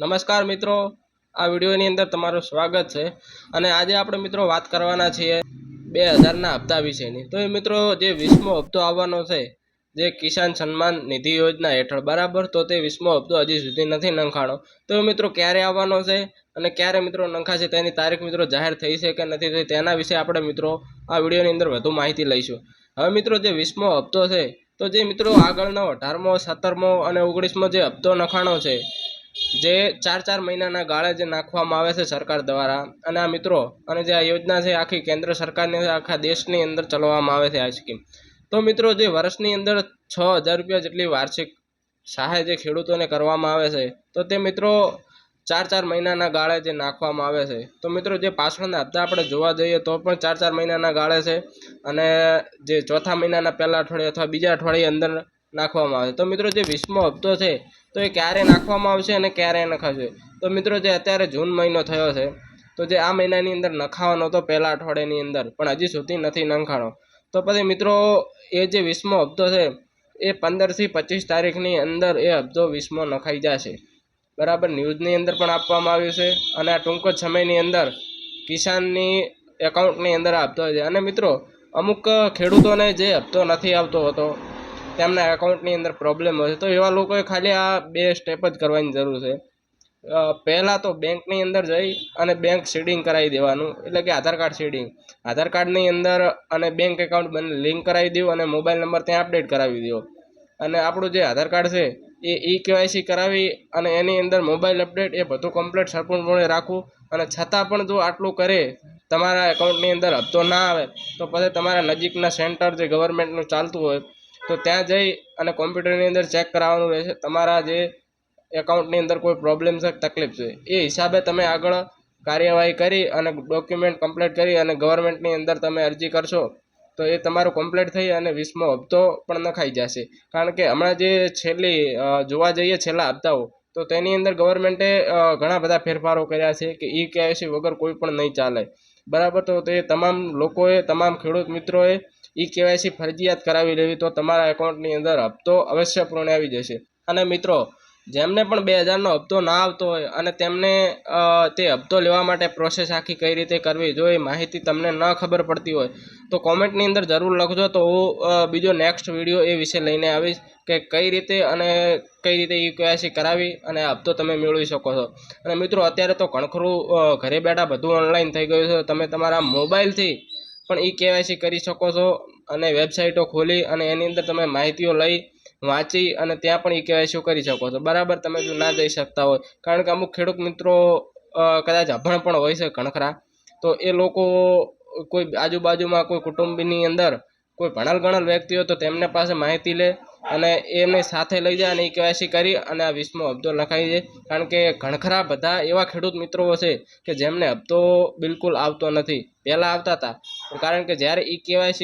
નમસ્કાર મિત્રો, આ વિડીયોની અંદર તમારું સ્વાગત છે અને આજે આપણે મિત્રો વાત કરવાના છીએ 2000ના હપ્તા વિશેની। તો એ મિત્રો જે 20મો હપ્તો આવવાનો છે જે કિસાન સન્માન નિધિ યોજના હેઠળ બરાબર, તો તે 20મો હપ્તો હજી સુધી નથી નંખાણો। તો મિત્રો ક્યારે આવવાનો છે અને ક્યારે મિત્રો નંખાશે તેની તારીખ મિત્રો જાહેર થઈ છે કે નથી થઈ તેના વિશે આપણે મિત્રો આ વિડીયોની અંદર વધુ માહિતી લઈશું। હવે મિત્રો જે 20મો હપ્તો છે તો જે મિત્રો આગળનો 18મો 17મો અને 19મો જે હપ્તો નખાણો છે જે 4 મહિનાના ગાળે જે નાખવામાં આવે છે સરકાર દ્વારા, અને આ મિત્રો અને જે આ યોજના છે આખી કેન્દ્ર સરકારની આખા દેશની અંદર ચલાવવામાં આવે છે આ સ્કીમ। તો મિત્રો જે વર્ષની અંદર 6000 રૂપિયા જેટલી વાર્ષિક સહાય જે ખેડૂતોને કરવામાં આવે છે તો તે મિત્રો 4 મહિનાના ગાળે જે નાખવામાં આવે છે। તો મિત્રો જે પાછળના હપ્તા આપણે જોવા જઈએ તો પણ 4 મહિનાના ગાળે છે અને જે ચોથા મહિનાના પહેલા અઠવાડિયે અથવા બીજા અઠવાડિયે અંદર નાખવામાં આવે। તો મિત્રો જે 20મો હપ્તો છે તો એ ક્યારે નાખવામાં આવશે અને ક્યારે નખાશે? તો મિત્રો જે અત્યારે જૂન મહિનો થયો છે તો જે આ મહિનાની અંદર નખાવાનો હતો પહેલા અઠવાડિયાની અંદર, પણ હજી સુધી નથી નખાણો। તો પછી મિત્રો એ જે 20મો હપ્તો છે એ 15 થી 25 તારીખની અંદર એ હપ્તો 20મો નખાઈ જશે બરાબર। ન્યૂઝની અંદર પણ આપવામાં આવ્યું છે અને આ ટૂંક જ સમયની અંદર કિસાનની એકાઉન્ટની અંદર આ હપ્તો છે। અને મિત્રો અમુક ખેડૂતોને જે હપ્તો નથી આવતો હતો તેમના એકાઉન્ટની અંદર પ્રોબ્લેમ હોય છે, તો એવા લોકોએ ખાલી આ 2 સ્ટેપ જ કરવાની જરૂર છે। પહેલાં તો બેંકની અંદર જઈ અને બેંક સીડિંગ કરાવી દેવાનું, એટલે કે આધાર કાર્ડ સીડિંગ, આધાર કાર્ડની અંદર અને બેંક એકાઉન્ટ બંને લિંક કરાવી દેવું અને મોબાઈલ નંબર ત્યાં અપડેટ કરાવી દેવો। અને આપણું જે આધાર કાર્ડ છે એ KYC કરાવી અને એની અંદર મોબાઈલ અપડેટ એ બધું કમ્પ્લીટ સંપૂર્ણપણે રાખવું। અને છતાં પણ જો આટલું કરે તમારા એકાઉન્ટની અંદર હપ્તો ના આવે તો પછી તમારા નજીકના સેન્ટર જે ગવર્મેન્ટનું ચાલતું હોય તો ત્યાં જઈ અને કોમ્પ્યુટરની અંદર ચેક કરાવવાનું રહેશે તમારા જે એકાઉન્ટની અંદર કોઈ પ્રોબ્લેમ છે તકલીફ છે, એ હિસાબે તમે આગળ કાર્યવાહી કરી અને ડોક્યુમેન્ટ કમ્પ્લીટ કરી અને ગવર્મેન્ટની અંદર તમે અરજી કરશો તો એ તમારું કમ્પ્લીટ થઈ અને 20મો હપ્તો પણ નખાઈ જશે। કારણ કે હમણાં જે જોવા જઈએ છેલ્લા હપ્તાઓ તો તેની અંદર ગવર્મેન્ટે ઘણા બધા ફેરફારો કર્યા છે કે KYC વગર કોઈ પણ નહીં ચાલે બરાબર। તો તે તમામ લોકોએ, તમામ ખેડૂત મિત્રોએ KYC ફરજિયાત કરાવી લેવી તો તમારા એકાઉન્ટની અંદર હપ્તો અવશ્યપૂર્ણ આવી જશે। અને મિત્રો જેમને પણ 2000નો હપ્તો ના આવતો હોય અને તેમને તે હપ્તો લેવા માટે પ્રોસેસ આખી કઈ રીતે કરવી, જો એ માહિતી તમને ન ખબર પડતી હોય તો કોમેન્ટની અંદર જરૂર લખજો, તો હું બીજો નેક્સ્ટ વિડીયો એ વિશે લઈને આવીશ કે કઈ રીતે અને કઈ રીતે KYC કરાવી અને હપ્તો તમે મેળવી શકો છો। અને મિત્રો અત્યારે તો ઘણખરું ઘરે બેઠા બધું ઓનલાઈન થઈ ગયું છે, તમે તમારા મોબાઈલથી પણ KYC કરી શકો છો અને વેબસાઇટો ખોલી અને એની અંદર તમે માહિતીઓ લઈ વાંચી અને ત્યાં પણ KYC કરી શકો છો બરાબર। તમે જો ના જઈ શકતા હોય, કારણ કે અમુક ખેડૂત મિત્રો કદાચ અભણ પણ હોય છે ઘણખરા, તો એ લોકો કોઈ આજુબાજુમાં કોઈ કુટુંબની અંદર કોઈ ભણેલ ગણેલ વ્યક્તિ હોય તો તેમને પાસે માહિતી લે અને એમને સાથે લઈ જાય અને KYC કરી અને આ 20મો હપ્તો લખાઈ જાય। કારણ કે ઘણખરા બધા એવા ખેડૂત મિત્રો છે કે જેમને હપ્તો બિલકુલ આવતો નથી, પહેલાં આવતા હતા, કારણ કે જ્યારે KYC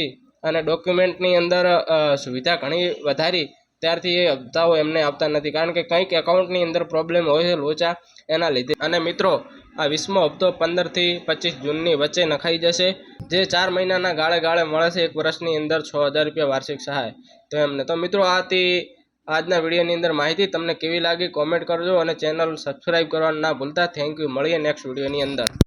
અને ડોક્યુમેન્ટની અંદર સુવિધા ઘણી વધારી ત્યારથી એ હપ્તાઓ એમને આવતા નથી, કારણ કે કંઈક એકાઉન્ટની અંદર પ્રોબ્લેમ હોય છે લોચા એના લીધે। અને મિત્રો આ 20મો હપ્તો 15 થી 25 જૂનની વચ્ચે નખાઈ જશે, જે 4 મહિનાના ગાળે મળે છે, એક વર્ષની અંદર 6000 રૂપિયા વાર્ષિક સહાય તો એમને। તો મિત્રો આ હતી આજના વિડીયોની અંદર માહિતી, તમને કેવી લાગી કોમેન્ટ કરજો અને ચેનલ સબસ્ક્રાઈબ કરવાનું ના ભૂલતા। થેન્ક યુ, મળીએ નેક્સ્ટ વિડીયોની અંદર।